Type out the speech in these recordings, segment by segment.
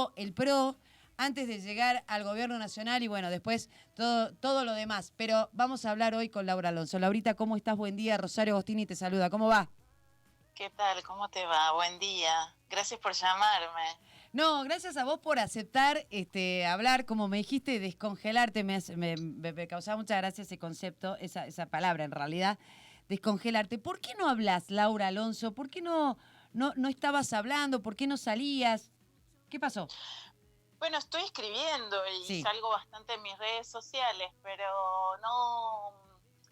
tuvo el PRO antes de llegar al gobierno nacional y bueno, después todo lo demás. Pero vamos a hablar hoy con Laura Alonso. Laurita, ¿cómo estás? Buen día. Rosario Agostini te saluda. ¿Cómo va? ¿Qué tal? ¿Cómo te va? Buen día. Gracias por llamarme. No, gracias a vos por aceptar hablar, como me dijiste, descongelarte. Me causaba mucha gracia ese concepto, esa palabra en realidad, descongelarte. ¿Por qué no hablas, Laura Alonso? ¿Por qué no estabas hablando? ¿Por qué no salías? ¿Qué pasó? Bueno, estoy escribiendo y Sí, salgo bastante en mis redes sociales, pero no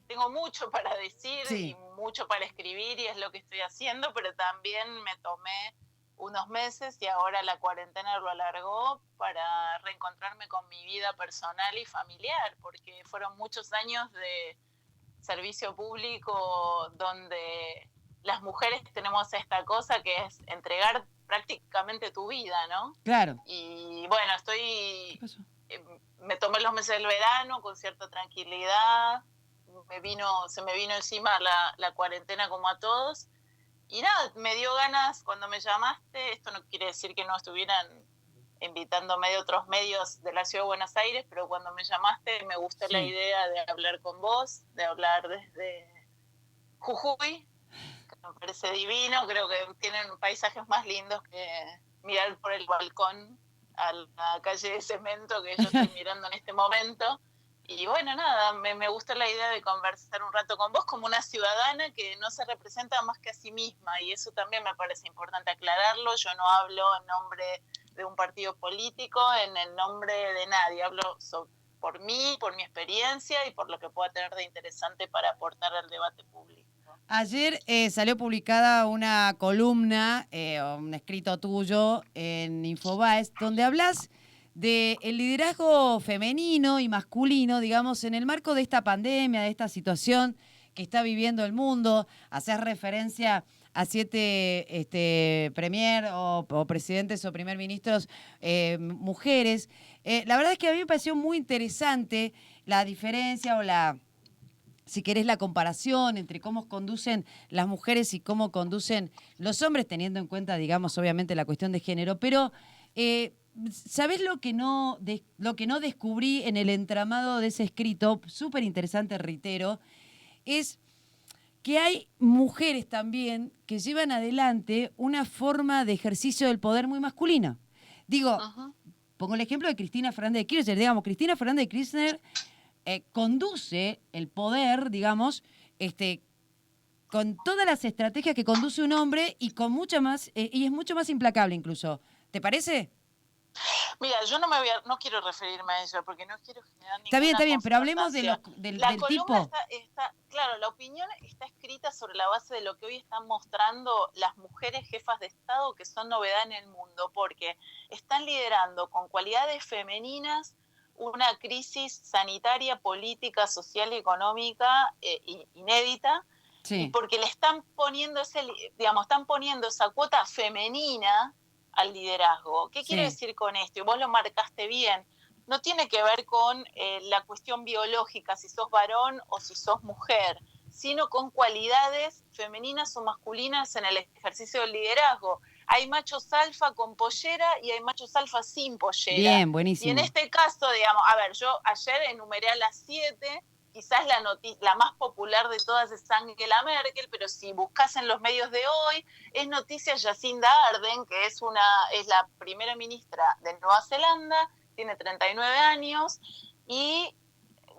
tengo mucho para decir y sí, mucho para escribir y es lo que estoy haciendo, pero también me tomé unos meses y ahora la cuarentena lo alargó para reencontrarme con mi vida personal y familiar, porque fueron muchos años de servicio público donde las mujeres tenemos esta cosa que es entregar prácticamente tu vida, ¿no? claro. Y bueno, ¿Qué pasó? me tomé los meses del verano con cierta tranquilidad, se me vino encima la cuarentena como a todos, y nada, me dio ganas cuando me llamaste, esto no quiere decir que no estuvieran invitándome de otros medios de la Ciudad de Buenos Aires, pero cuando me llamaste me gustó la Sí. idea de hablar con vos, de hablar desde Jujuy, que me parece divino, creo que tienen paisajes más lindos que mirar por el balcón a la calle de cemento que yo estoy mirando en este momento. Y bueno, nada, me gusta la idea de conversar un rato con vos como una ciudadana que no se representa más que a sí misma, y eso también me parece importante aclararlo. Yo no hablo en nombre de un partido político, en el nombre de nadie, por mí, por mi experiencia y por lo que pueda tener de interesante para aportar al debate público. Ayer salió publicada una columna, un escrito tuyo en Infobaes, donde hablas del liderazgo femenino y masculino, digamos, en el marco de esta pandemia, de esta situación que está viviendo el mundo. Haces referencia a 7 premier o presidentes o primer ministros mujeres. La verdad es que a mí me pareció muy interesante la diferencia o si querés, la comparación entre cómo conducen las mujeres y cómo conducen los hombres, teniendo en cuenta, digamos, obviamente la cuestión de género. Pero, ¿sabés lo que lo que no descubrí en el entramado de ese escrito? Súper interesante, reitero, es que hay mujeres también que llevan adelante una forma de ejercicio del poder muy masculina. Digo, Uh-huh. pongo el ejemplo de Cristina Fernández de Kirchner. Digamos, Cristina Fernández de Kirchner conduce el poder, digamos, con todas las estrategias que conduce un hombre y con mucha más, y es mucho más implacable incluso. ¿Te parece? Mira, yo no quiero referirme a ella porque no quiero generar Está ninguna bien, pero hablemos confrontación. La del columna tipo. claro, la opinión está escrita sobre la base de lo que hoy están mostrando las mujeres jefas de Estado que son novedad en el mundo, porque están liderando con cualidades femeninas una crisis sanitaria, política, social y económica inédita, y Sí, porque le están poniendo están poniendo esa cuota femenina al liderazgo. ¿Qué quiero sí, decir con esto? Y vos lo marcaste bien. No tiene que ver con la cuestión biológica, si sos varón o si sos mujer, sino con cualidades femeninas o masculinas en el ejercicio del liderazgo. Hay machos alfa con pollera y hay machos alfa sin pollera. bien, Y en buenísimo. este caso, digamos, a ver, yo ayer enumeré a las 7, quizás la más popular de todas es Angela Merkel, pero si buscas en los medios de hoy, es noticia Jacinda Ardern, que es la primera ministra de Nueva Zelanda, tiene 39 años, y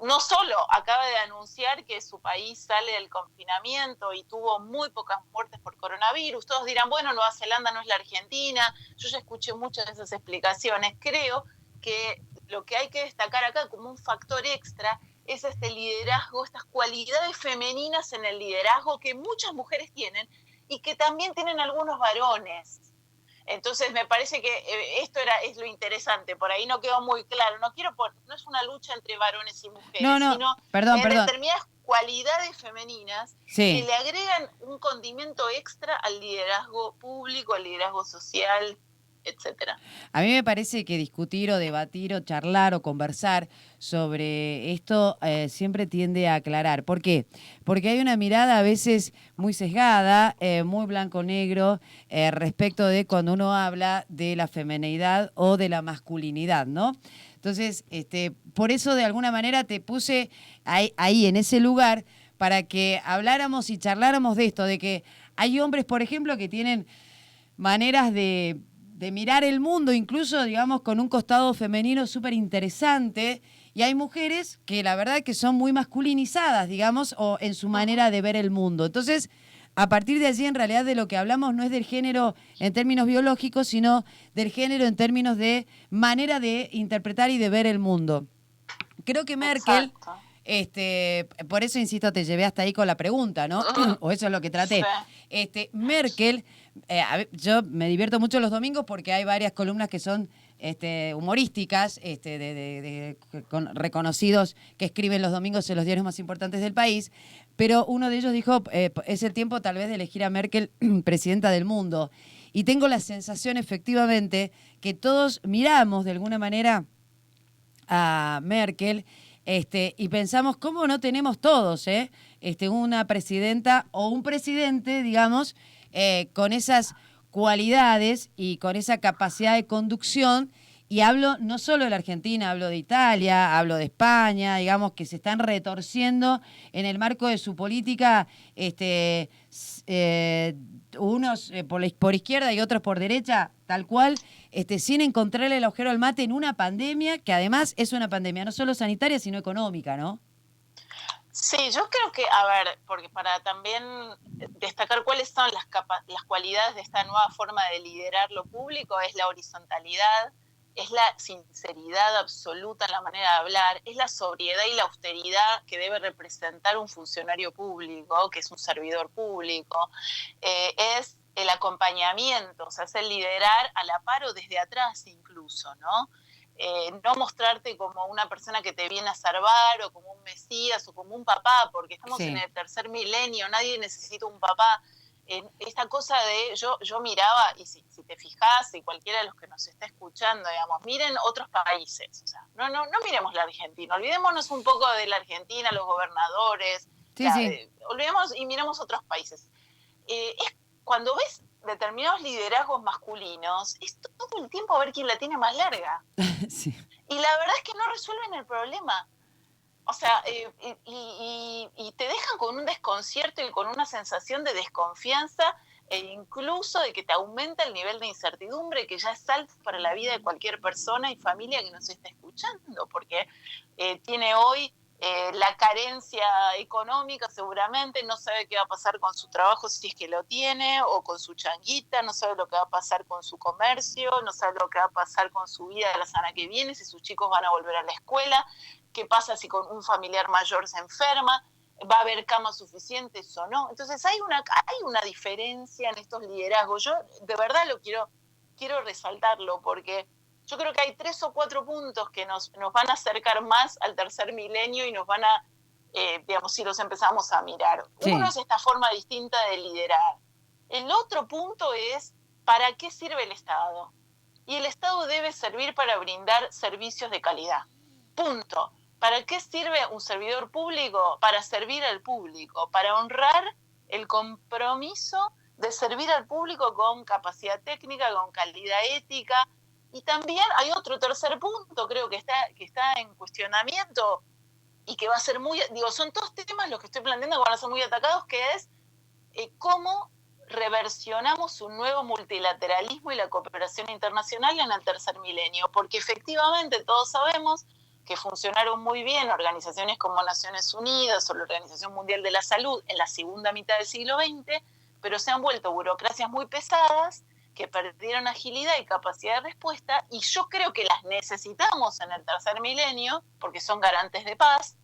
no solo acaba de anunciar que su país sale del confinamiento y tuvo muy pocas muertes por coronavirus. Todos dirán, bueno, Nueva Zelanda no es la Argentina. Yo ya escuché muchas de esas explicaciones. Creo que lo que hay que destacar acá como un factor extra es este liderazgo, estas cualidades femeninas en el liderazgo que muchas mujeres tienen y que también tienen algunos varones. Entonces me parece que es lo interesante, por ahí no quedó muy claro. No es una lucha entre varones y No, mujeres, no, sino perdón, en perdón. determinadas cualidades femeninas que Sí. le agregan un condimento extra al liderazgo público, al liderazgo social. etcétera. A mí me parece que discutir o debatir o charlar o conversar sobre esto siempre tiende a aclarar. ¿Por qué? Porque hay una mirada a veces muy sesgada, muy blanco-negro, respecto de cuando uno habla de la femineidad o de la masculinidad, ¿no? Entonces, por eso de alguna manera te puse ahí en ese lugar para que habláramos y charláramos de esto, de que hay hombres, por ejemplo, que tienen maneras de mirar el mundo, incluso, digamos, con un costado femenino súper interesante, y hay mujeres que la verdad que son muy masculinizadas, digamos, o en su manera de ver el mundo. Entonces, a partir de allí, en realidad, de lo que hablamos no es del género en términos biológicos, sino del género en términos de manera de interpretar y de ver el mundo. Creo que Merkel, Exacto. por eso, insisto, te llevé hasta ahí con la pregunta, ¿no? O eso es lo que traté. Merkel, yo me divierto mucho los domingos porque hay varias columnas que son humorísticas, con reconocidos que escriben los domingos en los diarios más importantes del país, pero uno de ellos dijo, es el tiempo tal vez de elegir a Merkel presidenta del mundo. Y tengo la sensación, efectivamente, que todos miramos de alguna manera a Merkel, y pensamos, ¿cómo no tenemos todos una presidenta o un presidente, digamos, con esas cualidades y con esa capacidad de conducción? Y hablo no solo de la Argentina, hablo de Italia, hablo de España, digamos, que se están retorciendo en el marco de su política, unos por izquierda y otros por derecha, tal cual, sin encontrarle el agujero al mate en una pandemia, que además es una pandemia no solo sanitaria, sino económica, ¿no? Sí, yo creo que, a ver, porque para también destacar cuáles son las cualidades de esta nueva forma de liderar lo público, es la horizontalidad, es la sinceridad absoluta en la manera de hablar, es la sobriedad y la austeridad que debe representar un funcionario público, que es un servidor público, es el acompañamiento, o sea, es el liderar a la par o desde atrás incluso, ¿no? No mostrarte como una persona que te viene a salvar o como un mesías o como un papá, porque estamos en el tercer milenio, nadie necesita un papá. Esta cosa de yo miraba, y si te fijas, y cualquiera de los que nos está escuchando, digamos, miren otros países, o sea, no miremos la Argentina, olvidémonos un poco de la Argentina, los gobernadores, olvidemos y miremos otros países. Es cuando ves determinados liderazgos masculinos, es todo el tiempo a ver quién la tiene más larga. Sí. Y la verdad es que no resuelven el problema. O sea, y te dejan con un desconcierto y con una sensación de desconfianza e incluso de que te aumenta el nivel de incertidumbre que ya es alto para la vida de cualquier persona y familia que nos esté escuchando, porque tiene hoy la carencia económica seguramente, no sabe qué va a pasar con su trabajo si es que lo tiene, o con su changuita, no sabe lo que va a pasar con su comercio, no sabe lo que va a pasar con su vida de la semana que viene, si sus chicos van a volver a la escuela, qué pasa si con un familiar mayor se enferma, va a haber camas suficientes o no. Entonces hay una diferencia en estos liderazgos. Yo de verdad quiero resaltarlo porque yo creo que hay 3 o 4 puntos que nos van a acercar más al tercer milenio y nos van a, digamos, si los empezamos a mirar. Sí. Uno es esta forma distinta de liderar. El otro punto es, ¿para qué sirve el Estado? Y el Estado debe servir para brindar servicios de calidad. Punto. ¿Para qué sirve un servidor público? Para servir al público, para honrar el compromiso de servir al público con capacidad técnica, con calidad ética. Y también hay otro tercer punto, creo que está en cuestionamiento y que va a ser son todos temas los que estoy planteando que van a ser muy atacados, que es cómo reversionamos un nuevo multilateralismo y la cooperación internacional en el tercer milenio, porque efectivamente todos sabemos que funcionaron muy bien organizaciones como Naciones Unidas o la Organización Mundial de la Salud en la segunda mitad del siglo XX, pero se han vuelto burocracias muy pesadas que perdieron agilidad y capacidad de respuesta, y yo creo que las necesitamos en el tercer milenio porque son garantes de paz,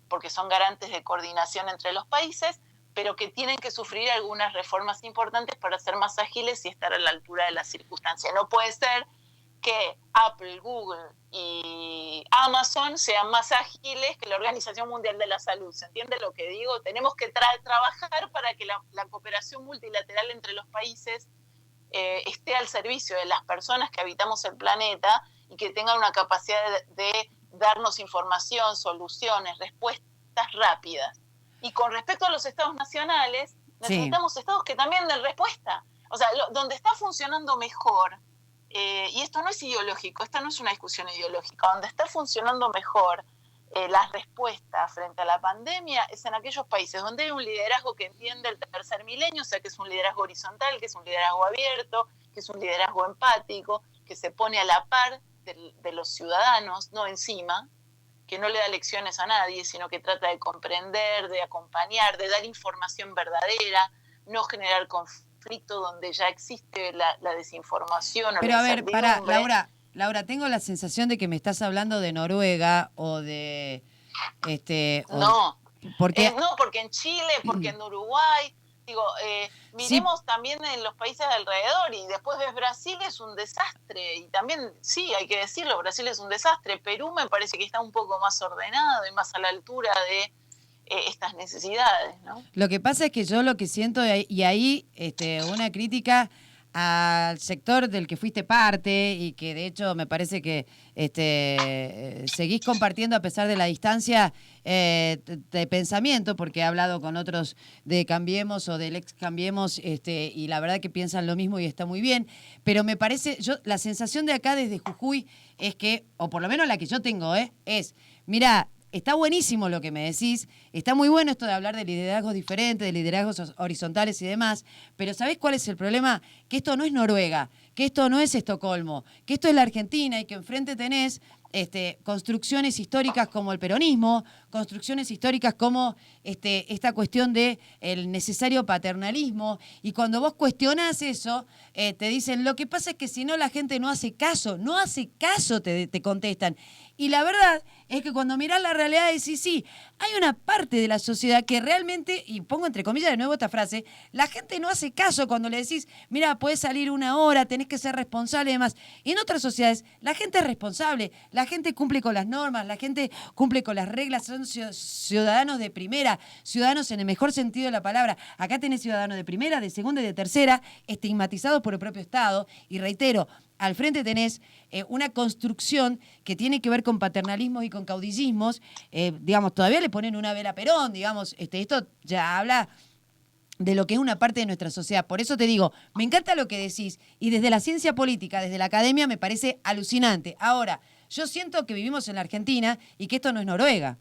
porque son garantes de coordinación entre los países, pero que tienen que sufrir algunas reformas importantes para ser más ágiles y estar a la altura de las circunstancias. No puede ser que Apple, Google y Amazon sean más ágiles que la Organización Mundial de la Salud. ¿Se entiende lo que digo? Tenemos que trabajar para que la cooperación multilateral entre los países esté al servicio de las personas que habitamos el planeta y que tengan una capacidad de darnos información, soluciones, respuestas rápidas. Y con respecto a los estados nacionales, necesitamos estados que también den respuesta. O sea, donde está funcionando mejor, y esto no es ideológico, esta no es una discusión ideológica, donde está funcionando mejor las respuestas frente a la pandemia es en aquellos países donde hay un liderazgo que entiende el tercer milenio, o sea, que es un liderazgo horizontal, que es un liderazgo abierto, que es un liderazgo empático, que se pone a la par de los ciudadanos, no encima, que no le da lecciones a nadie, sino que trata de comprender, de acompañar, de dar información verdadera, no generar conflicto donde ya existe la desinformación o Pero la a ver, para, incertidumbre. Laura, tengo la sensación de que me estás hablando de Noruega o de No, porque no, porque en Chile, porque en Uruguay, digo, sí, miremos también en los países de alrededor y después ves Brasil es un desastre y también, sí, hay que decirlo, Brasil es un desastre. Perú me parece que está un poco más ordenado y más a la altura de estas necesidades, ¿no? lo que pasa es que yo lo que siento, y ahí una crítica al sector del que fuiste parte y que de hecho me parece que seguís compartiendo a pesar de la distancia de pensamiento, porque he hablado con otros de Cambiemos o del ex Cambiemos y la verdad que piensan lo mismo y está muy bien, pero me parece, la sensación de acá desde Jujuy es que, o por lo menos la que yo tengo, es, mira, está buenísimo lo que me decís, está muy bueno esto de hablar de liderazgos diferentes, de liderazgos horizontales y demás, pero ¿sabés cuál es el problema? Que esto no es Noruega, que esto no es Estocolmo, que esto es la Argentina y que enfrente tenés construcciones históricas como el peronismo, construcciones históricas como esta cuestión de el necesario paternalismo, y cuando vos cuestionás eso, te dicen, lo que pasa es que si no la gente no hace caso, te contestan. Y la verdad es que cuando mirás la realidad decís, sí, hay una parte de la sociedad que realmente, y pongo entre comillas de nuevo esta frase, la gente no hace caso cuando le decís, mira, podés salir una hora, tenés que ser responsable y demás. Y en otras sociedades, la gente es responsable, la gente cumple con las normas, la gente cumple con las reglas, son ciudadanos de primera, ciudadanos en el mejor sentido de la palabra. Acá tenés ciudadanos de primera, de segunda y de tercera, estigmatizados por el propio Estado, y reitero, al frente tenés una construcción que tiene que ver con paternalismos y con caudillismos, digamos, todavía le ponen una vela a Perón, digamos, esto ya habla de lo que es una parte de nuestra sociedad. Por eso te digo, me encanta lo que decís, y desde la ciencia política, desde la academia, me parece alucinante. Ahora, yo siento que vivimos en la Argentina y que esto no es Noruega.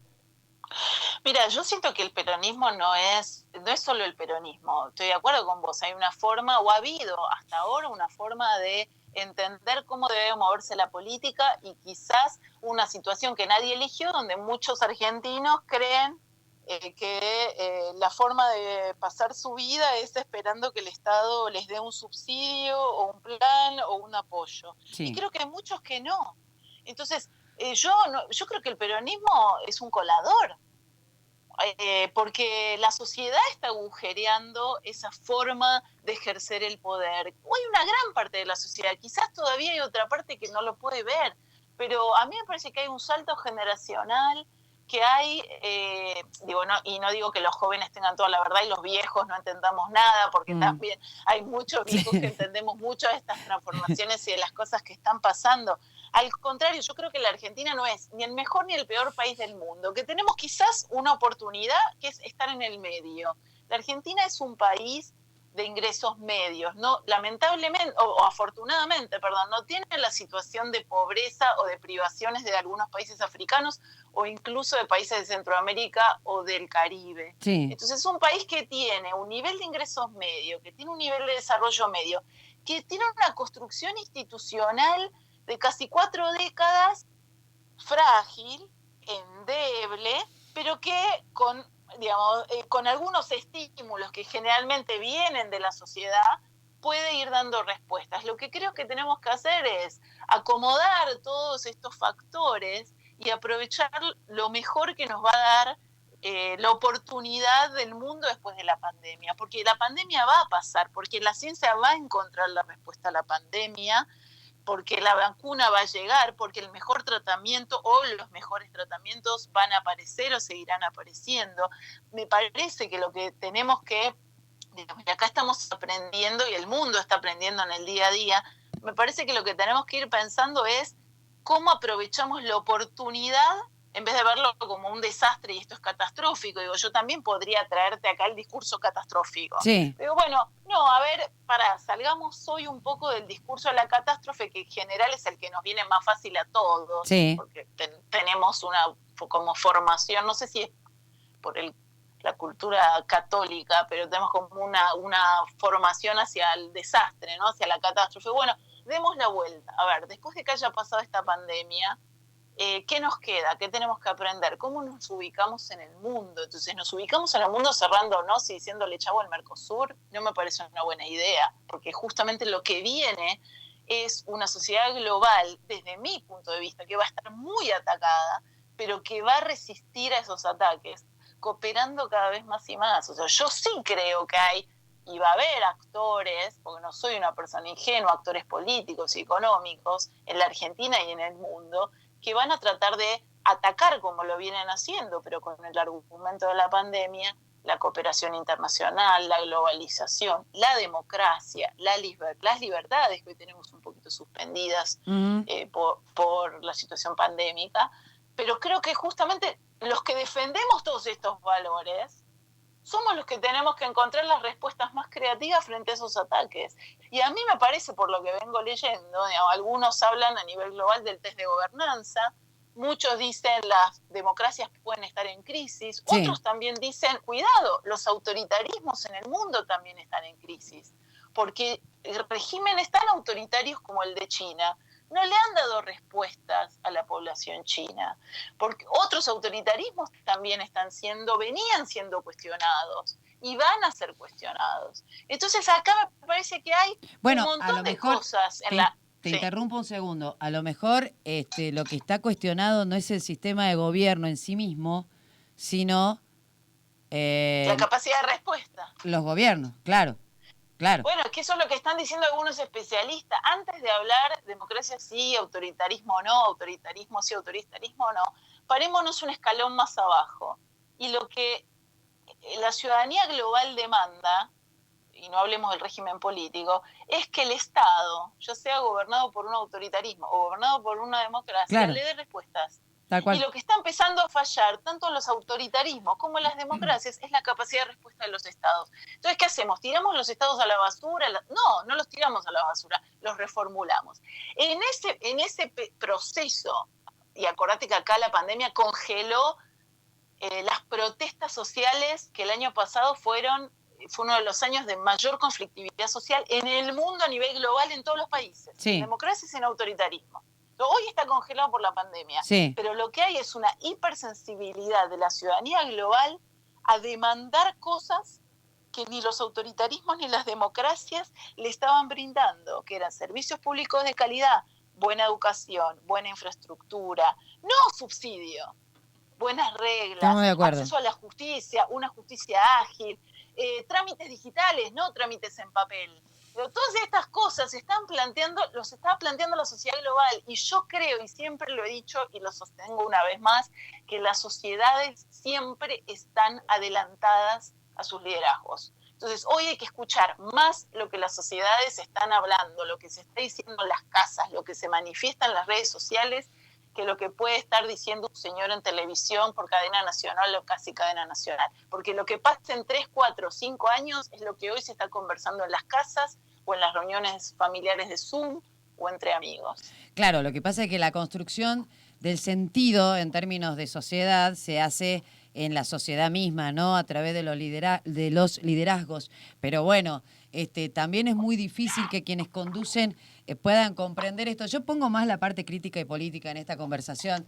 Mira, yo siento que el peronismo no es solo el peronismo. Estoy de acuerdo con vos. Hay una forma, o ha habido hasta ahora una forma de entender cómo debe moverse la política y quizás una situación que nadie eligió, donde muchos argentinos creen que la forma de pasar su vida es esperando que el Estado les dé un subsidio o un plan o un apoyo. Sí. Y creo que hay muchos que no. Entonces, yo creo que el peronismo es un colador. Porque la sociedad está agujereando esa forma de ejercer el poder. Hay una gran parte de la sociedad, quizás todavía hay otra parte que no lo puede ver, pero a mí me parece que hay un salto generacional, que hay, y no digo que los jóvenes tengan toda la verdad y los viejos no entendamos nada, porque también hay muchos viejos que entendemos mucho de estas transformaciones y de las cosas que están pasando. Al contrario, yo creo que la Argentina no es ni el mejor ni el peor país del mundo, que tenemos quizás una oportunidad que es estar en el medio. La Argentina es un país de ingresos medios, no, lamentablemente o afortunadamente, perdón, no tiene la situación de pobreza o de privaciones de algunos países africanos o incluso de países de Centroamérica o del Caribe. Sí. Entonces es un país que tiene un nivel de ingresos medio, que tiene un nivel de desarrollo medio, que tiene una construcción institucional de casi 4 décadas, frágil, endeble, pero que con algunos estímulos que generalmente vienen de la sociedad, puede ir dando respuestas. Lo que creo que tenemos que hacer es acomodar todos estos factores y aprovechar lo mejor que nos va a dar la oportunidad del mundo después de la pandemia, porque la pandemia va a pasar, porque la ciencia va a encontrar la respuesta a la pandemia, porque la vacuna va a llegar, porque el mejor tratamiento o los mejores tratamientos van a aparecer o seguirán apareciendo. Me parece que lo que tenemos que digamos, y acá estamos aprendiendo y el mundo está aprendiendo en el día a día. Me parece que lo que tenemos que ir pensando es cómo aprovechamos la oportunidad en vez de verlo como un desastre y esto es catastrófico. Digo, yo también podría traerte acá el discurso catastrófico. Sí. Digo, bueno, no, a ver, salgamos hoy un poco del discurso de la catástrofe, que en general es el que nos viene más fácil a todos, Sí. porque tenemos una como formación, no sé si es por la cultura católica, pero tenemos como una formación hacia el desastre, ¿no? Hacia la catástrofe. Bueno, demos la vuelta. A ver, después de que haya pasado esta pandemia, ¿qué nos queda? ¿Qué tenemos que aprender? ¿Cómo nos ubicamos en el mundo? Entonces, nos ubicamos en el mundo cerrándonos y diciéndole chavo al Mercosur, no me parece una buena idea, porque justamente lo que viene es una sociedad global, desde mi punto de vista, que va a estar muy atacada, pero que va a resistir a esos ataques, cooperando cada vez más y más. O sea, yo sí creo que hay, y va a haber actores, porque no soy una persona ingenua, actores políticos y económicos en la Argentina y en el mundo, que van a tratar de atacar como lo vienen haciendo, pero con el argumento de la pandemia, la cooperación internacional, la globalización, la democracia, las libertades que hoy tenemos un poquito suspendidas por la situación pandémica, pero creo que justamente los que defendemos todos estos valores somos los que tenemos que encontrar las respuestas más creativas frente a esos ataques. Y a mí me parece, por lo que vengo leyendo, algunos hablan a nivel global del test de gobernanza, muchos dicen las democracias pueden estar en crisis, sí. Otros también dicen, cuidado, los autoritarismos en el mundo también están en crisis, porque regímenes tan autoritarios como el de China no le han dado respuestas a la población china, porque otros autoritarismos también venían siendo cuestionados y van a ser cuestionados. Entonces acá me parece que hay un montón de cosas en la... Te interrumpo un segundo. A lo mejor lo que está cuestionado no es el sistema de gobierno en sí mismo, sino... la capacidad de respuesta. Los gobiernos, claro. Claro. Bueno, es que eso es lo que están diciendo algunos especialistas. Antes de hablar democracia sí, autoritarismo no, autoritarismo sí, autoritarismo no, parémonos un escalón más abajo. Y lo que la ciudadanía global demanda, y no hablemos del régimen político, es que el Estado, ya sea gobernado por un autoritarismo o gobernado por una democracia, claro, le dé respuestas. Tal cual. Y lo que está empezando a fallar, tanto en los autoritarismos como en las democracias, es la capacidad de respuesta de los estados. Entonces, ¿qué hacemos? ¿Tiramos los estados a la basura? No los tiramos a la basura, los reformulamos. En ese proceso, y acordate que acá la pandemia congeló las protestas sociales, que el año pasado fue uno de los años de mayor conflictividad social en el mundo a nivel global, en todos los países, sí. En democracias y en autoritarismo. Hoy está congelado por la pandemia, sí. Pero lo que hay es una hipersensibilidad de la ciudadanía global a demandar cosas que ni los autoritarismos ni las democracias le estaban brindando, que eran servicios públicos de calidad, buena educación, buena infraestructura, no subsidio, buenas reglas, acceso a la justicia, una justicia ágil, trámites digitales, no trámites en papel. Pero todas estas cosas los está planteando la sociedad global, y yo creo, y siempre lo he dicho y lo sostengo una vez más, que las sociedades siempre están adelantadas a sus liderazgos. Entonces, hoy hay que escuchar más lo que las sociedades están hablando, lo que se está diciendo en las casas, lo que se manifiesta en las redes sociales, que lo que puede estar diciendo un señor en televisión por cadena nacional o casi cadena nacional. Porque lo que pasa en 3, 4, 5 años es lo que hoy se está conversando en las casas o en las reuniones familiares de Zoom o entre amigos. Claro, lo que pasa es que la construcción del sentido en términos de sociedad se hace en la sociedad misma, ¿no? A través de los liderazgos. Pero bueno, también es muy difícil que quienes conducen puedan comprender esto. Yo pongo más la parte crítica y política en esta conversación,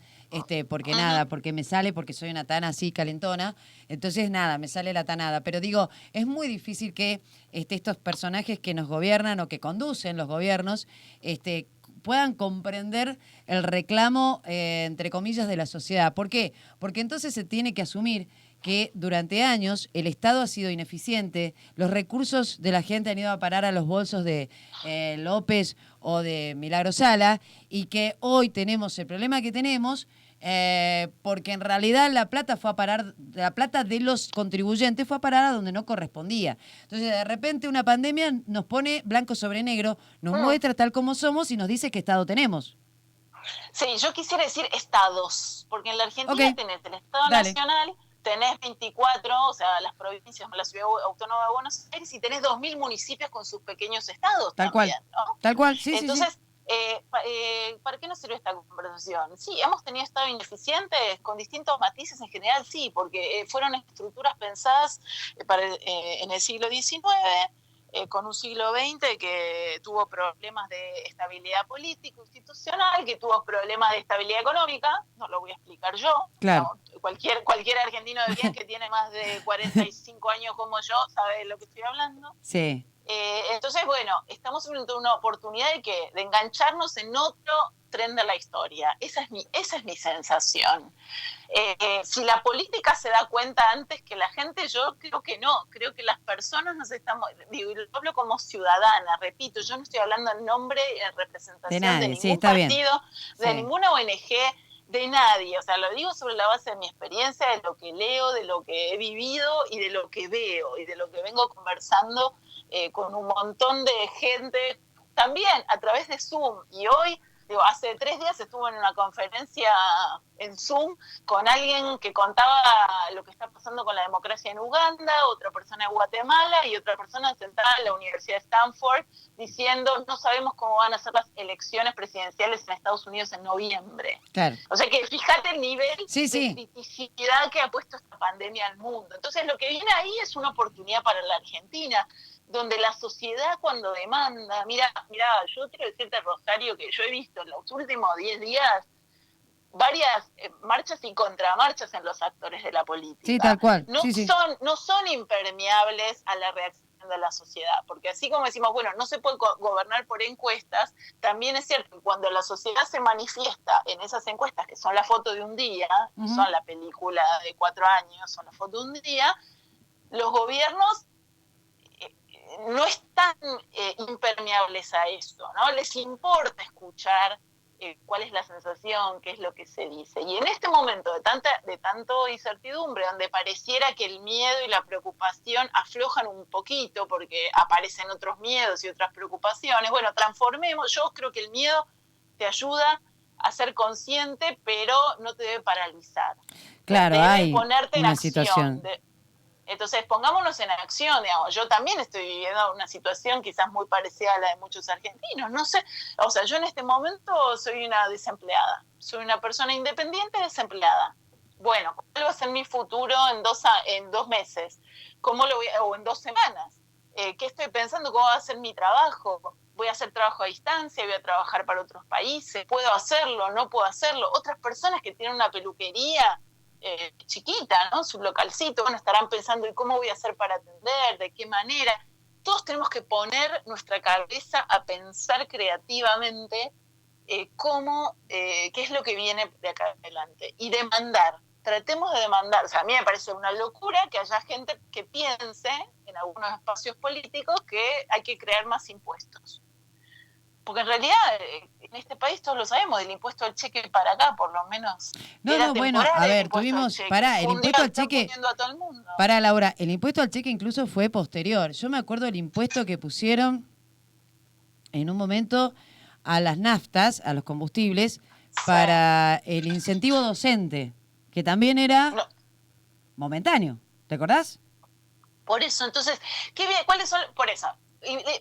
porque nada, porque me sale, porque soy una tana así calentona, entonces nada, me sale la tanada. Pero digo, es muy difícil que estos personajes que nos gobiernan o que conducen los gobiernos, puedan comprender el reclamo, entre comillas, de la sociedad. ¿Por qué? Porque entonces se tiene que asumir que durante años el Estado ha sido ineficiente, los recursos de la gente han ido a parar a los bolsos de López o de Milagro Sala, y que hoy tenemos el problema que tenemos porque en realidad la plata de los contribuyentes fue a parar a donde no correspondía. Entonces, de repente una pandemia nos pone blanco sobre negro, nos muestra tal como somos y nos dice qué estado tenemos. Sí, yo quisiera decir estados, porque en la Argentina tenés el Estado Nacional, tenés 24, o sea, las provincias, la Ciudad Autónoma de Buenos Aires, y tenés 2.000 municipios con sus pequeños estados tal también, cual, ¿no? Tal cual, sí, Entonces, sí. ¿para qué nos sirve esta conversación? Sí, hemos tenido estados ineficientes con distintos matices en general, sí, porque fueron estructuras pensadas en el siglo XIX, con un siglo XX que tuvo problemas de estabilidad política, institucional, que tuvo problemas de estabilidad económica, no lo voy a explicar yo, claro. no, cualquier argentino de bien que tiene más de 45 años como yo sabe de lo que estoy hablando. Sí. Entonces, bueno, estamos frente a una oportunidad de engancharnos en otro tren de la historia. Esa es mi sensación. Si la política se da cuenta antes que la gente, yo creo que no. Creo que las personas nos estamos... Digo, lo hablo como ciudadana, repito, yo no estoy hablando en nombre, en representación de ningún partido, de ninguna ONG, de nadie. O sea, lo digo sobre la base de mi experiencia, de lo que leo, de lo que he vivido y de lo que veo y de lo que vengo conversando con un montón de gente, también a través de Zoom. Y hoy, digo, hace 3 días estuve en una conferencia en Zoom con alguien que contaba lo que está pasando con la democracia en Uganda, otra persona de Guatemala y otra persona sentada en la Universidad de Stanford diciendo no sabemos cómo van a ser las elecciones presidenciales en Estados Unidos en noviembre. Claro. O sea que fíjate el nivel de criticidad que ha puesto esta pandemia al mundo. Entonces lo que viene ahí es una oportunidad para la Argentina, donde la sociedad cuando demanda, mira, yo quiero decirte, Rosario, que yo he visto en los últimos 10 días varias marchas y contramarchas en los actores de la política. Sí, tal cual. No son impermeables a la reacción de la sociedad, porque así como decimos, bueno, no se puede gobernar por encuestas, también es cierto que cuando la sociedad se manifiesta en esas encuestas, que son la foto de un día, son la película de 4 años, son la foto de un día, los gobiernos no están impermeables a eso, ¿no? Les importa escuchar cuál es la sensación, qué es lo que se dice. Y en este momento de tanto incertidumbre, donde pareciera que el miedo y la preocupación aflojan un poquito porque aparecen otros miedos y otras preocupaciones, bueno, transformemos. Yo creo que el miedo te ayuda a ser consciente, pero no te debe paralizar. Claro, debe hay ponerte una en acción. situación. Entonces, pongámonos en acción, digamos. Yo también estoy viviendo una situación quizás muy parecida a la de muchos argentinos, no sé. O sea, yo en este momento soy una desempleada, soy una persona independiente desempleada. Bueno, ¿cuál va a ser mi futuro en 2 meses? O en 2 semanas? ¿Qué estoy pensando? ¿Cómo va a ser mi trabajo? ¿Voy a hacer trabajo a distancia? ¿Voy a trabajar para otros países? ¿Puedo hacerlo? ¿No puedo hacerlo? Otras personas que tienen una peluquería chiquita, ¿no? Su localcito, bueno, estarán pensando, ¿y cómo voy a hacer para atender? ¿De qué manera? Todos tenemos que poner nuestra cabeza a pensar creativamente qué es lo que viene de acá adelante y demandar. Tratemos de demandar. O sea, a mí me parece una locura que haya gente que piense en algunos espacios políticos que hay que crear más impuestos. Porque en realidad en este país todos lo sabemos, el impuesto al cheque para acá, por lo menos. Bueno, a ver, tuvimos, el impuesto al cheque, para Laura, el impuesto al cheque incluso fue posterior. Yo me acuerdo del impuesto que pusieron en un momento a las naftas, a los combustibles, para el incentivo docente, que también era momentáneo, ¿te acordás? Por eso, entonces, ¿cuáles son? Por eso,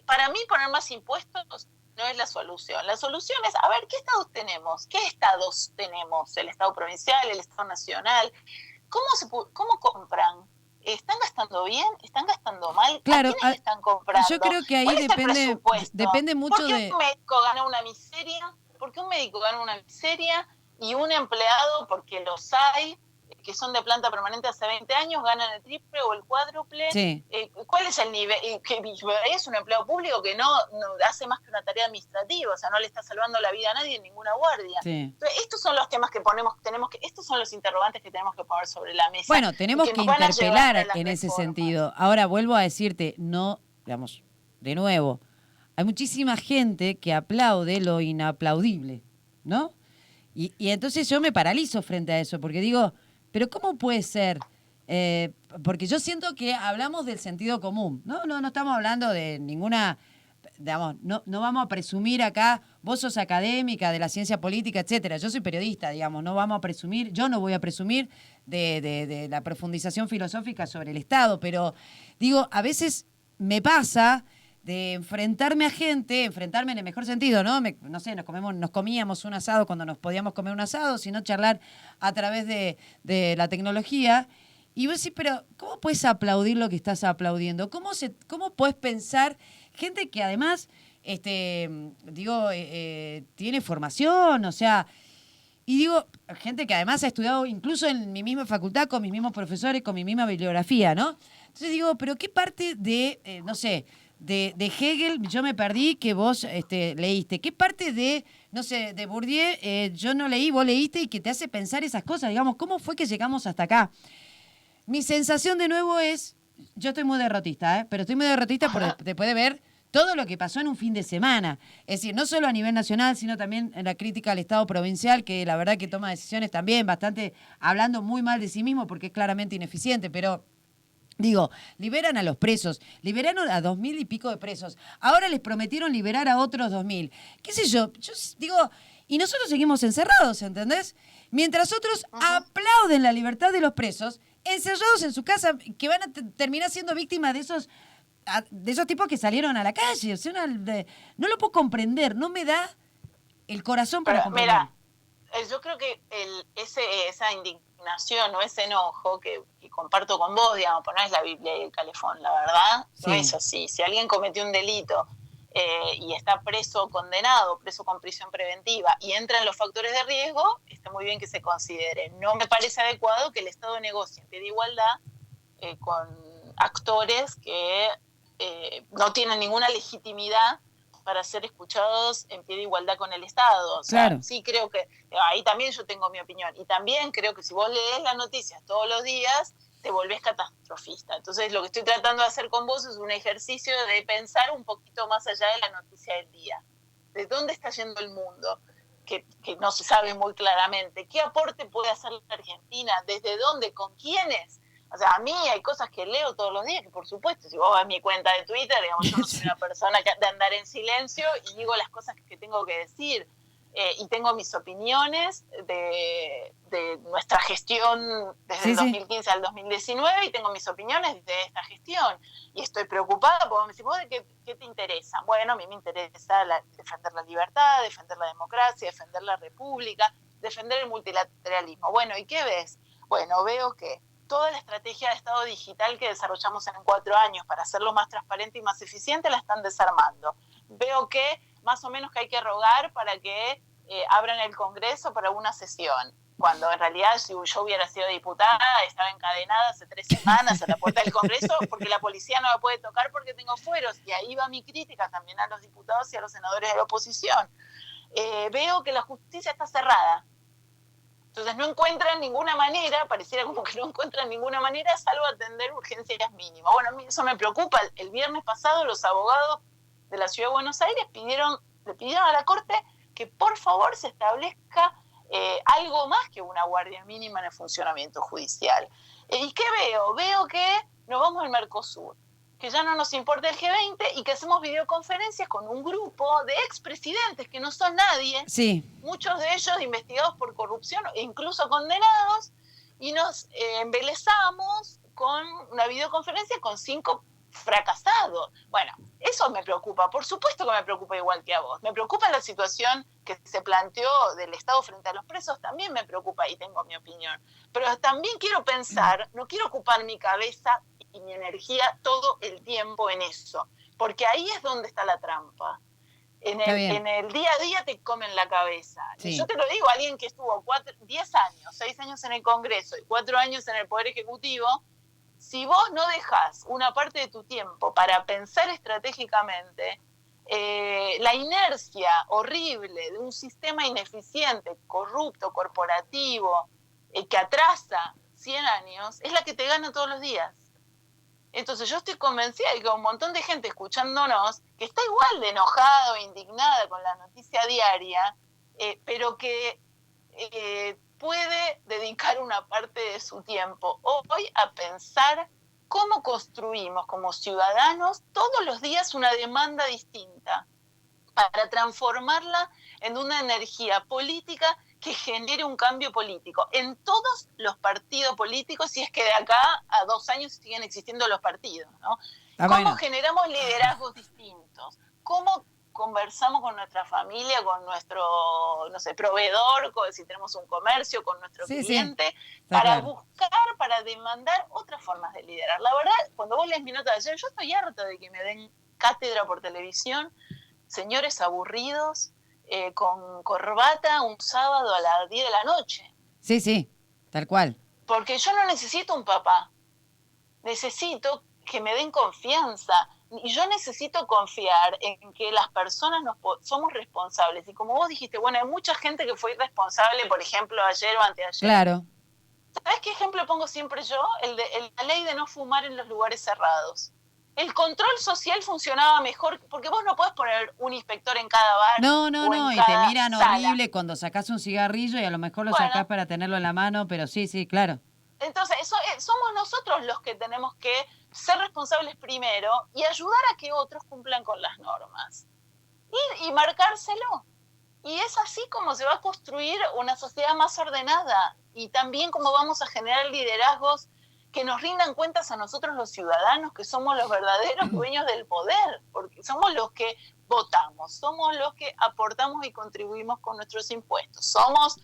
para mí poner más impuestos no es la solución. La solución es, a ver, ¿qué estados tenemos? ¿Qué estados tenemos? ¿El estado provincial, el estado nacional? ¿Cómo compran? ¿Están gastando bien? ¿Están gastando mal? Claro, ¿A quiénes están comprando? Yo creo que ahí depende mucho ¿Por qué un médico gana una miseria? ¿Por qué un médico gana una miseria y un empleado, porque los hay, que son de planta permanente hace 20 años, ganan el triple o el cuádruple? Sí. ¿Cuál es el nivel? Que es un empleado público que no hace más que una tarea administrativa, o sea, no le está salvando la vida a nadie en ninguna guardia. Sí. Entonces, estos son los temas que estos son los interrogantes que tenemos que poner sobre la mesa. Bueno, tenemos que interpelar en ese sentido. Ahora vuelvo a decirte, no, digamos, de nuevo, hay muchísima gente que aplaude lo inaplaudible, ¿no? Y entonces yo me paralizo frente a eso, porque digo, pero ¿cómo puede ser? Porque yo siento que hablamos del sentido común, no estamos hablando de ninguna, digamos, no vamos a presumir acá, vos sos académica de la ciencia política, etcétera, yo soy periodista, digamos, no vamos a presumir, yo no voy a presumir de la profundización filosófica sobre el Estado, pero digo, a veces me pasa de enfrentarme a gente, enfrentarme en el mejor sentido, ¿no? No sé, nos comíamos un asado cuando nos podíamos comer un asado, sino charlar a través de la tecnología. Y vos decís, pero ¿cómo puedes aplaudir lo que estás aplaudiendo? ¿Cómo puedes pensar gente que además, tiene formación, o sea, y digo, gente que además ha estudiado incluso en mi misma facultad, con mis mismos profesores, con mi misma bibliografía, ¿no? Entonces digo, pero ¿qué parte de, no sé, de Hegel yo me perdí que vos leíste? ¿Qué parte de, no sé, de Bourdieu yo no leí, vos leíste y que te hace pensar esas cosas? Digamos, ¿cómo fue que llegamos hasta acá? Mi sensación de nuevo es, yo estoy muy derrotista, pero estoy muy derrotista después de ver todo lo que pasó en un fin de semana. Es decir, no solo a nivel nacional, sino también en la crítica al Estado provincial, que la verdad que toma decisiones también bastante, hablando muy mal de sí mismo porque es claramente ineficiente, pero digo, liberan a los presos, liberaron a 2.000 y pico de presos, ahora les prometieron liberar a otros 2.000. ¿Qué sé yo? Yo digo, y nosotros seguimos encerrados, ¿entendés? Mientras otros aplauden la libertad de los presos, encerrados en su casa, que van a terminar siendo víctimas de esos tipos que salieron a la calle. O sea, no lo puedo comprender, no me da el corazón para comprender. Mira, yo creo que esa indignación o ese enojo que comparto con vos, digamos, pues no es la Biblia y el calefón, la verdad, sí. No es así. Si alguien cometió un delito y está preso condenado, preso con prisión preventiva y entra en los factores de riesgo, está muy bien que se considere. No me parece adecuado que el Estado negocie en pie de igualdad con actores que no tienen ninguna legitimidad para ser escuchados en pie de igualdad con el Estado. O sea, claro. Sí creo que, ahí también yo tengo mi opinión, y también creo que si vos lees las noticias todos los días, te volvés catastrofista. Entonces lo que estoy tratando de hacer con vos es un ejercicio de pensar un poquito más allá de la noticia del día. ¿De dónde está yendo el mundo? Que no se sabe muy claramente. ¿Qué aporte puede hacer la Argentina? ¿Desde dónde? ¿Con quiénes? O sea, a mí hay cosas que leo todos los días, que por supuesto, si vos vas a mi cuenta de Twitter, digamos, yo no soy una persona de andar en silencio y digo las cosas que tengo que decir. Y tengo mis opiniones de nuestra gestión desde el 2015 al 2019 y tengo mis opiniones de esta gestión. Y estoy preocupada porque me decís, ¿vos de qué te interesa? Bueno, a mí me interesa defender la libertad, defender la democracia, defender la república, defender el multilateralismo. Bueno, ¿y qué ves? Bueno, veo que toda la estrategia de Estado digital que desarrollamos en 4 años para hacerlo más transparente y más eficiente la están desarmando. Veo que más o menos que hay que rogar para que abran el Congreso para una sesión, cuando en realidad si yo hubiera sido diputada estaba encadenada hace 3 semanas a la puerta del Congreso porque la policía no me puede tocar porque tengo fueros, y ahí va mi crítica también a los diputados y a los senadores de la oposición. Veo que la justicia está cerrada. Entonces no encuentran ninguna manera, pareciera como que no encuentran ninguna manera, salvo atender urgencias mínimas. Bueno, a mí eso me preocupa. El viernes pasado los abogados de la Ciudad de Buenos Aires le pidieron a la Corte que por favor se establezca algo más que una guardia mínima en el funcionamiento judicial. ¿Y qué veo? Veo que nos vamos al Mercosur, que ya no nos importa el G20 y que hacemos videoconferencias con un grupo de expresidentes que no son nadie, muchos de ellos investigados por corrupción e incluso condenados, y nos embelezamos con una videoconferencia con 5 fracasados. Bueno, eso me preocupa, por supuesto que me preocupa igual que a vos. Me preocupa la situación que se planteó del Estado frente a los presos, también me preocupa y tengo mi opinión. Pero también quiero pensar, no quiero ocupar mi cabeza y mi energía todo el tiempo en eso, porque ahí es donde está la trampa. En el día a día te comen la cabeza. Sí. Y yo te lo digo, alguien que estuvo 10 años, 6 años en el Congreso y 4 años en el Poder Ejecutivo, si vos no dejás una parte de tu tiempo para pensar estratégicamente, la inercia horrible de un sistema ineficiente, corrupto, corporativo, que atrasa 100 años, es la que te gana todos los días. Entonces yo estoy convencida de que hay un montón de gente escuchándonos que está igual de enojado e indignada con la noticia diaria, pero que puede dedicar una parte de su tiempo hoy a pensar cómo construimos como ciudadanos todos los días una demanda distinta para transformarla en una energía política que genere un cambio político en todos los partidos políticos, si es que de acá a 2 años siguen existiendo los partidos, ¿no? ¿Cómo generamos liderazgos distintos? ¿Cómo conversamos con nuestra familia, con nuestro, no sé, proveedor, si tenemos un comercio, con nuestro cliente, para buscar, para demandar otras formas de liderar? La verdad, cuando vos lees mi nota de ayer, yo estoy harta de que me den cátedra por televisión, señores aburridos, con corbata un sábado a las 10 de la noche. Sí, sí, tal cual. Porque yo no necesito un papá, necesito que me den confianza, y yo necesito confiar en que las personas somos responsables. Y como vos dijiste, bueno, hay mucha gente que fue irresponsable, por ejemplo, ayer o anteayer. Claro. ¿Sabés qué ejemplo pongo siempre yo? La ley de no fumar en los lugares cerrados. El control social funcionaba mejor, porque vos no podés poner un inspector en cada bar. No, y te miran horrible cuando sacás un cigarrillo y a lo mejor lo sacás para tenerlo en la mano, pero sí, claro. Entonces, somos nosotros los que tenemos que ser responsables primero y ayudar a que otros cumplan con las normas. Y marcárselo. Y es así como se va a construir una sociedad más ordenada, y también como vamos a generar liderazgos que nos rindan cuentas a nosotros los ciudadanos, que somos los verdaderos dueños del poder, porque somos los que votamos, somos los que aportamos y contribuimos con nuestros impuestos, somos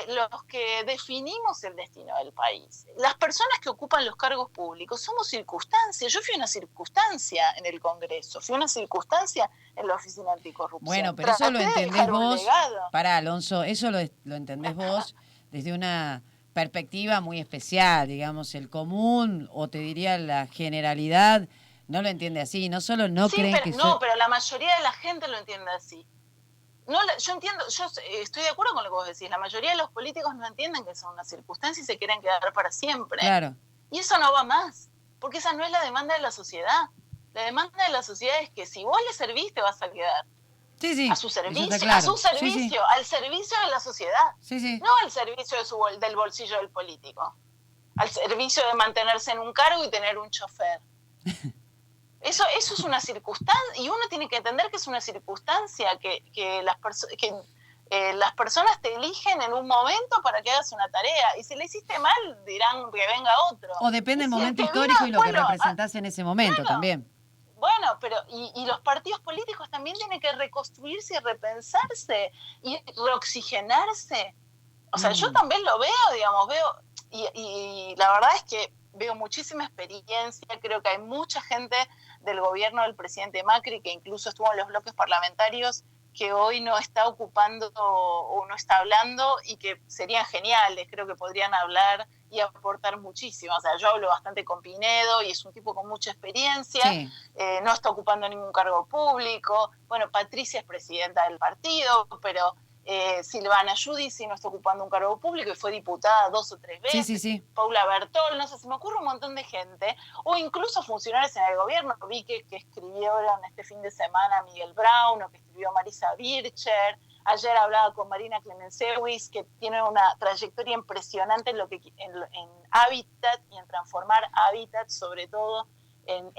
los que definimos el destino del país. Las personas que ocupan los cargos públicos somos circunstancias. Yo fui una circunstancia en el Congreso, fui una circunstancia en la Oficina Anticorrupción. Bueno, pero eso lo entendés vos. Pará, Alonso, eso lo entendés vos desde una perspectiva muy especial, digamos, el común, o te diría la generalidad, no lo entiende así, no solo no creen que... No, pero la mayoría de la gente lo entiende así. No, yo estoy de acuerdo con lo que vos decís, la mayoría de los políticos no entienden que son una circunstancia y se quieren quedar para siempre. Claro. Y eso no va más, porque esa no es la demanda de la sociedad. La demanda de la sociedad es que si vos le servís, te vas a quedar. Sí, a su servicio, claro. a su servicio, sí. Al servicio de la sociedad, no al servicio del bolsillo del político, al servicio de mantenerse en un cargo y tener un chofer. Eso es una circunstancia, y uno tiene que entender que es una circunstancia, que las personas te eligen en un momento para que hagas una tarea, y si le hiciste mal dirán que venga otro. O depende del momento histórico y lo que representás en ese momento también. Bueno, pero y los partidos políticos también tienen que reconstruirse y repensarse y reoxigenarse. O sea, yo también lo veo, digamos, y la verdad es que veo muchísima experiencia. Creo que hay mucha gente del gobierno del presidente Macri, que incluso estuvo en los bloques parlamentarios, que hoy no está ocupando o no está hablando, y que serían geniales. Creo que podrían hablar y aportar muchísimo. O sea, yo hablo bastante con Pinedo y es un tipo con mucha experiencia, sí. No está ocupando ningún cargo público. Bueno, Patricia es presidenta del partido, pero Silvana Giudici no está ocupando un cargo público y fue diputada 2 o 3 veces. Sí. Paula Bertol, no sé, se me ocurre un montón de gente, o incluso funcionarios en el gobierno. Vi que escribieron este fin de semana Miguel Brown, o que escribió Marisa Bircher. Ayer hablaba con Marina Clemencewicz, que tiene una trayectoria impresionante en hábitat y en transformar hábitat, sobre todo en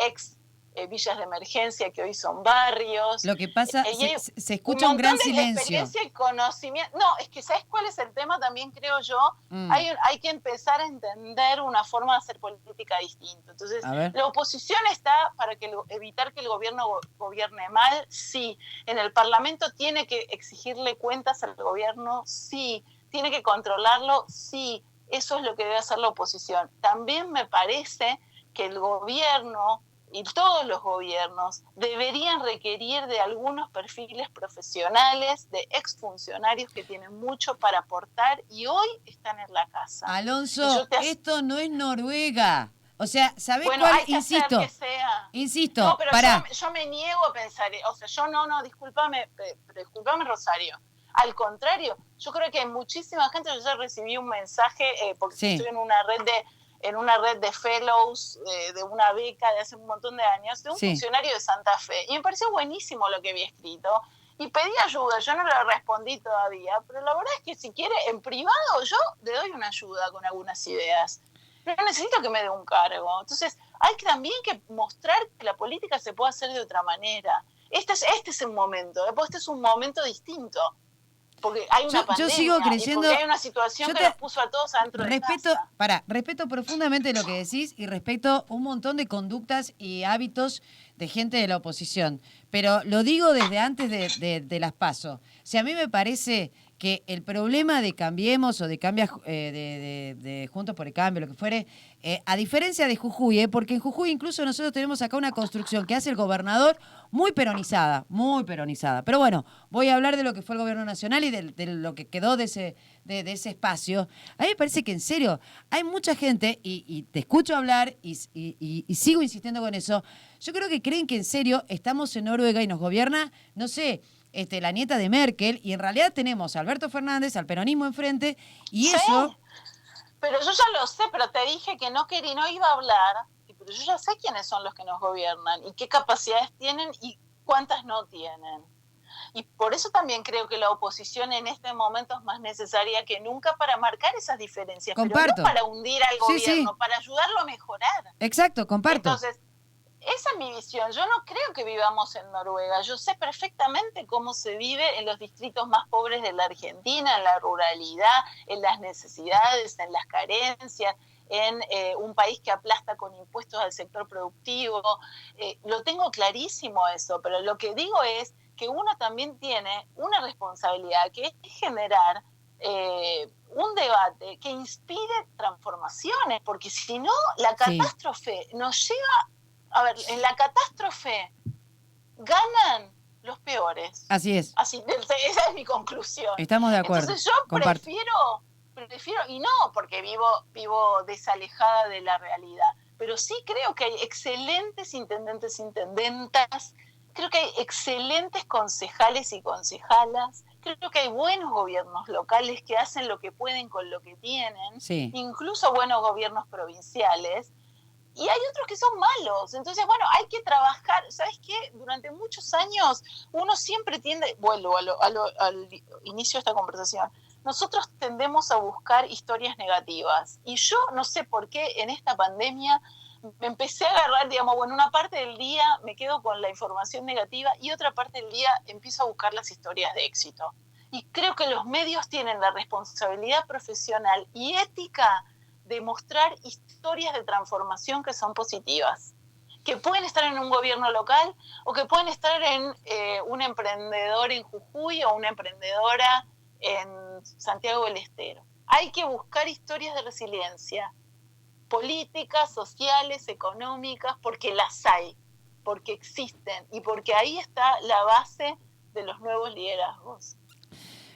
villas de emergencia que hoy son barrios. Lo que pasa, se escucha un gran silencio. Experiencia y conocimiento. No, es que ¿sabes cuál es el tema? También creo yo, hay que empezar a entender una forma de hacer política distinta. Entonces, la oposición está para evitar que el gobierno gobierne mal, sí. En el Parlamento tiene que exigirle cuentas al gobierno, sí. Tiene que controlarlo, sí. Eso es lo que debe hacer la oposición. También me parece que el gobierno y todos los gobiernos deberían requerir de algunos perfiles profesionales, de exfuncionarios que tienen mucho para aportar y hoy están en la casa. Alonso, esto no es Noruega. O sea, ¿sabés cuál? Hay que hacer que sea. Insisto, no, pero pará. Yo me niego a pensar, o sea, discúlpame, Rosario. Al contrario, yo creo que hay muchísima gente. Yo ya recibí un mensaje, porque estoy en una red de fellows, de una beca de hace un montón de años, de un funcionario de Santa Fe. Y me pareció buenísimo lo que había escrito. y pedí ayuda. Yo no le respondí todavía, pero la verdad es que si quiere, en privado yo le doy una ayuda con algunas ideas. Pero necesito que me dé un cargo. Entonces, hay también que mostrar que la política se puede hacer de otra manera. Este es un momento, este es un momento distinto. Porque hay una pandemia yo sigo creyendo, y porque hay una situación que nos puso a todos adentro de casa. Respeto profundamente lo que decís y respeto un montón de conductas y hábitos de gente de la oposición. Pero lo digo desde antes de las PASO. Si a mí me parece que el problema de Cambiemos o de de Juntos por el Cambio, lo que fuere, a diferencia de Jujuy, porque en Jujuy incluso nosotros tenemos acá una construcción que hace el gobernador muy peronizada. Pero bueno, voy a hablar de lo que fue el gobierno nacional y de lo que quedó de ese espacio. A mí me parece que en serio hay mucha gente, y te escucho hablar y sigo insistiendo con eso, yo creo que creen que en serio estamos en Noruega y nos gobierna, no sé, la nieta de Merkel, y en realidad tenemos a Alberto Fernández, al peronismo enfrente, y sí, eso... Pero yo ya lo sé, pero te dije que no iba a hablar, pero yo ya sé quiénes son los que nos gobiernan y qué capacidades tienen y cuántas no tienen. Y por eso también creo que la oposición en este momento es más necesaria que nunca para marcar esas diferencias, Comparto. pero no para hundir al gobierno, sí. para ayudarlo a mejorar. Exacto, comparto. Entonces, esa es mi visión. Yo no creo que vivamos en Noruega. Yo sé perfectamente cómo se vive en los distritos más pobres de la Argentina, en la ruralidad, en las necesidades, en las carencias, en un país que aplasta con impuestos al sector productivo. Lo tengo clarísimo eso, pero lo que digo es que uno también tiene una responsabilidad, que es generar un debate que inspire transformaciones, porque si no, la catástrofe nos lleva... A ver, en la catástrofe ganan los peores. Así es. Esa es mi conclusión. Estamos de acuerdo. Entonces yo prefiero, y no porque vivo desalejada de la realidad, pero sí creo que hay excelentes intendentes, intendentas, creo que hay excelentes concejales y concejalas, creo que hay buenos gobiernos locales que hacen lo que pueden con lo que tienen, incluso buenos gobiernos provinciales, y hay otros que son malos. Entonces, bueno, hay que trabajar. ¿Sabes qué? Durante muchos años uno siempre tiende, vuelvo al inicio de esta conversación, nosotros tendemos a buscar historias negativas. Y yo no sé por qué en esta pandemia me empecé a agarrar, digamos, bueno, una parte del día me quedo con la información negativa y otra parte del día empiezo a buscar las historias de éxito. Y creo que los medios tienen la responsabilidad profesional y ética de mostrar historias de transformación que son positivas, que pueden estar en un gobierno local o que pueden estar en un emprendedor en Jujuy o una emprendedora en Santiago del Estero. Hay que buscar historias de resiliencia, políticas, sociales, económicas, porque las hay, porque existen y porque ahí está la base de los nuevos liderazgos.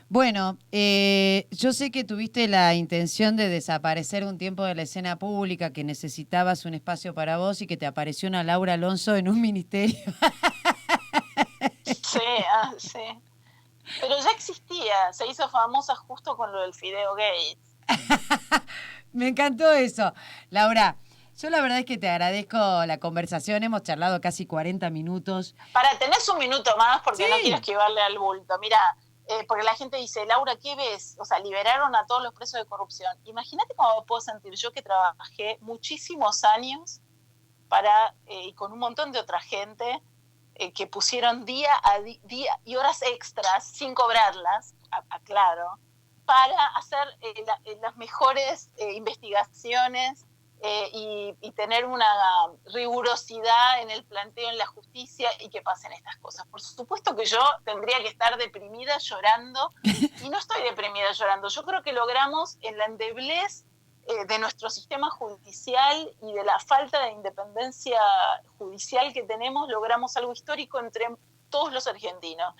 Bueno, yo sé que tuviste la intención de desaparecer un tiempo de la escena pública, que necesitabas un espacio para vos y que te apareció una Laura Alonso en un ministerio. Sí. Pero ya existía, se hizo famosa justo con lo del Fideo Gates. Me encantó eso. Laura, yo la verdad es que te agradezco la conversación, hemos charlado casi 40 minutos. Tenés un minuto más porque no quiero esquivarle al bulto. Mira, porque la gente dice, Laura, ¿qué ves? O sea, liberaron a todos los presos de corrupción. Imagínate cómo me puedo sentir yo que trabajé muchísimos años y con un montón de otra gente que pusieron día a día y horas extras sin cobrarlas, aclaro, para hacer las mejores investigaciones y tener una rigurosidad en el planteo en la justicia y que pasen estas cosas. Por supuesto que yo tendría que estar deprimida llorando, y no estoy deprimida llorando. Yo creo que logramos en la endeblez de nuestro sistema judicial y de la falta de independencia judicial que tenemos, logramos algo histórico entre todos los argentinos.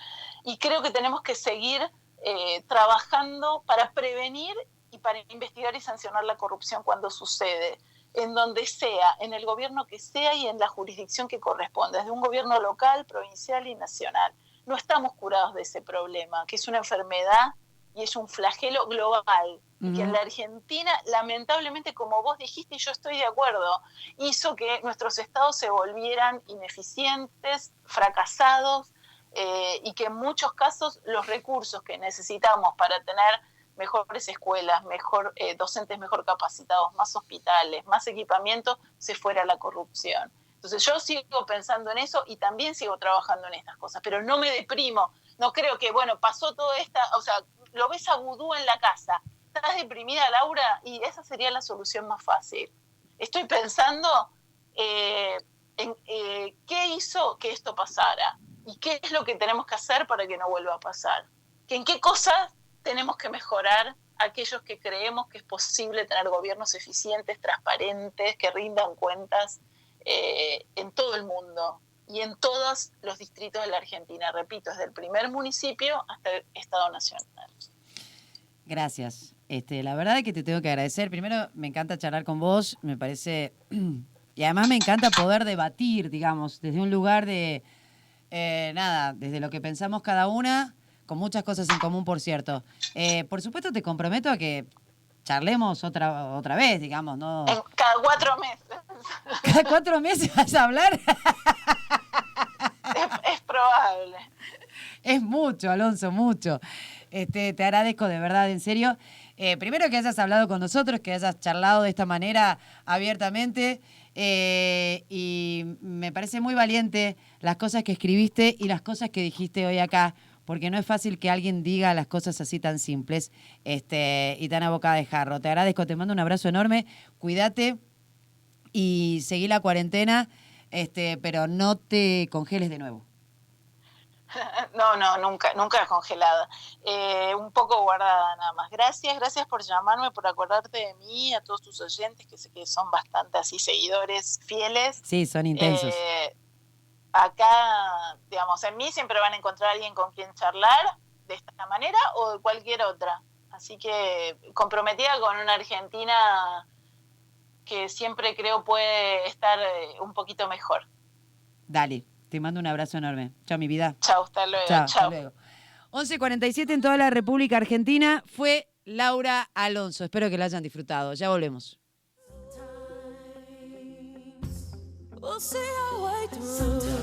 Y creo que tenemos que seguir trabajando para prevenir y para investigar y sancionar la corrupción cuando sucede, en donde sea, en el gobierno que sea y en la jurisdicción que corresponda, desde un gobierno local, provincial y nacional. No estamos curados de ese problema, que es una enfermedad y es un flagelo global, y que en la Argentina, lamentablemente, como vos dijiste, y yo estoy de acuerdo, hizo que nuestros estados se volvieran ineficientes, fracasados, y que en muchos casos los recursos que necesitamos para tener mejores escuelas, docentes mejor capacitados, más hospitales, más equipamiento, se fuera a la corrupción. Entonces yo sigo pensando en eso y también sigo trabajando en estas cosas, pero no me deprimo. No creo que, bueno, pasó toda o sea, lo ves a vudú en la casa. ¿Estás deprimida, Laura? Y esa sería la solución más fácil. Estoy pensando en qué hizo que esto pasara y qué es lo que tenemos que hacer para que no vuelva a pasar. ¿En qué cosas tenemos que mejorar aquellos que creemos que es posible tener gobiernos eficientes, transparentes, que rindan cuentas en todo el mundo y en todos los distritos de la Argentina? Repito, desde el primer municipio hasta el Estado Nacional. Gracias. La verdad es que te tengo que agradecer. Primero, me encanta charlar con vos, me parece... Y además me encanta poder debatir, digamos, desde un lugar de... desde lo que pensamos cada una, con muchas cosas en común, por cierto. Por supuesto, te comprometo a que charlemos otra vez, digamos, ¿no? Cada 4 meses. ¿Cada 4 meses vas a hablar? Es probable. Es mucho, Alonso, mucho. Te agradezco de verdad, en serio. Primero que hayas hablado con nosotros, que hayas charlado de esta manera abiertamente. Y me parece muy valiente las cosas que escribiste y las cosas que dijiste hoy acá, porque no es fácil que alguien diga las cosas así tan simples y tan a boca de jarro. Te agradezco, te mando un abrazo enorme, cuídate y seguí la cuarentena, pero no te congeles de nuevo. No, nunca congelada. Un poco guardada nada más. Gracias por llamarme, por acordarte de mí, a todos tus oyentes, que sé que son bastante así seguidores fieles. Sí, son intensos. Acá, digamos, en mí siempre van a encontrar a alguien con quien charlar de esta manera o de cualquier otra. Así que comprometida con una Argentina que siempre creo puede estar un poquito mejor. Dale. Te mando un abrazo enorme. Chao, mi vida. Chao, hasta luego. Chao. Hasta luego. 11:47 en toda la República Argentina. Fue Laura Alonso. Espero que la hayan disfrutado. Ya volvemos. We'll see our way through.